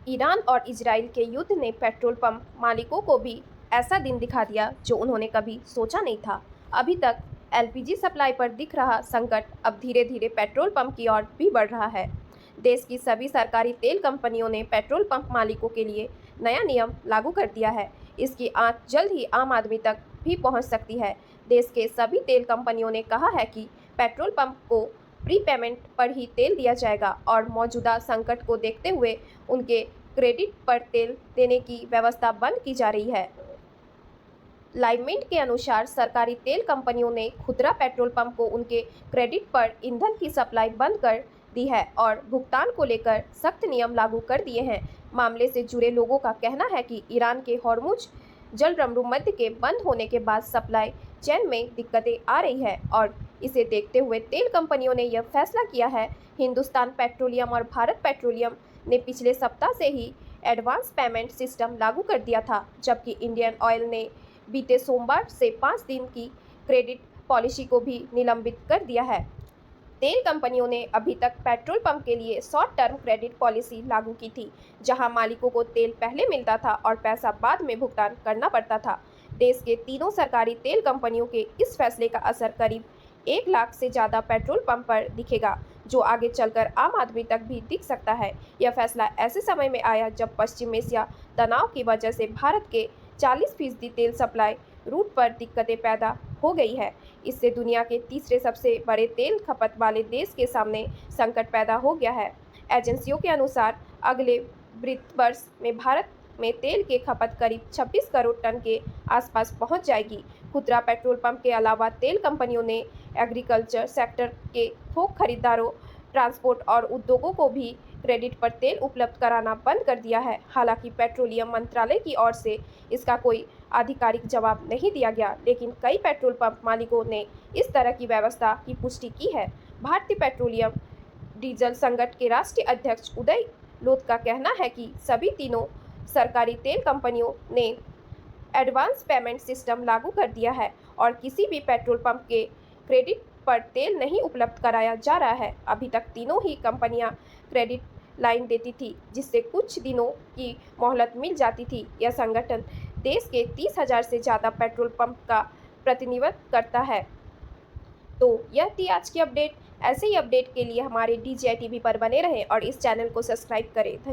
Iran और Israel के युद्ध ने पेट्रोल पंप मालिकों को भी ऐसा दिन दिखा दिया जो उन्होंने कभी सोचा नहीं था। अभी तक एलपीजी सप्लाई पर दिख रहा संकट अब धीरे धीरे पेट्रोल पंप की ओर भी बढ़ रहा है। देश की सभी सरकारी तेल कंपनियों ने पेट्रोल पंप मालिकों के लिए नया नियम लागू कर दिया है। इसकी आंच जल्द ही आम आदमी तक भी पहुंच सकती है। देश के सभी तेल कंपनियों ने कहा है कि पेट्रोल पंप को प्री पेमेंट पर ही तेल दिया जाएगा और मौजूदा संकट को देखते हुए उनके क्रेडिट पर तेल देने की व्यवस्था बंद की जा रही है। लाइनमेंट के अनुसार सरकारी तेल कंपनियों ने खुदरा पेट्रोल पंप को उनके क्रेडिट पर ईंधन की सप्लाई बंद कर दी है और भुगतान को लेकर सख्त नियम लागू कर दिए हैं। मामले से जुड़े लोगों का कहना है कि ईरान के हॉर्मुज जलसंधि के बंद होने के बाद सप्लाई चेन में दिक्कतें आ रही है और इसे देखते हुए तेल कंपनियों ने यह फैसला किया है। हिंदुस्तान पेट्रोलियम और भारत पेट्रोलियम ने पिछले सप्ताह से ही एडवांस पेमेंट सिस्टम लागू कर दिया था, जबकि इंडियन ऑयल ने बीते सोमवार से 5 दिन की क्रेडिट पॉलिसी को भी निलंबित कर दिया है। तेल कंपनियों ने अभी तक पेट्रोल पंप के लिए शॉर्ट टर्म क्रेडिट पॉलिसी लागू की थी, जहां मालिकों को तेल पहले मिलता था और पैसा बाद में भुगतान करना पड़ता था। देश के तीनों सरकारी तेल कंपनियों के इस फैसले का असर करीब 1 लाख से ज़्यादा पेट्रोल पंप पर दिखेगा, जो आगे चलकर आम आदमी तक भी दिख सकता है। यह फैसला ऐसे समय में आया जब पश्चिम एशिया तनाव की वजह से भारत के 40% तेल सप्लाई रूट पर दिक्कतें पैदा हो गई है। इससे दुनिया के तीसरे सबसे बड़े तेल खपत वाले देश के सामने संकट पैदा हो गया है। एजेंसियों के अनुसार अगले वित्त वर्ष में भारत में तेल की खपत करीब 26 करोड़ टन के आसपास पहुंच जाएगी। खुदरा पेट्रोल पंप के अलावा तेल कंपनियों ने एग्रीकल्चर सेक्टर के थोक खरीदारों, ट्रांसपोर्ट और उद्योगों को भी क्रेडिट पर तेल उपलब्ध कराना बंद कर दिया है। हालांकि पेट्रोलियम मंत्रालय की ओर से इसका कोई आधिकारिक जवाब नहीं दिया गया, लेकिन कई पेट्रोल पंप मालिकों ने इस तरह की व्यवस्था की पुष्टि की है। भारतीय पेट्रोलियम डीजल संगठन के राष्ट्रीय अध्यक्ष उदय लोध का कहना है कि सभी तीनों सरकारी तेल कंपनियों ने एडवांस पेमेंट सिस्टम लागू कर दिया है और किसी भी पेट्रोल पंप के क्रेडिट पर तेल नहीं उपलब्ध कराया जा रहा है। अभी तक तीनों ही कंपनियां क्रेडिट लाइन देती थी, जिससे कुछ दिनों की मोहलत मिल जाती थी। यह संगठन देश के 30,000 से ज़्यादा पेट्रोल पंप का प्रतिनिधित्व करता है। तो यह थी आज की अपडेट। ऐसे ही अपडेट के लिए हमारे DGI TV पर बने रहें और इस चैनल को सब्सक्राइब करें।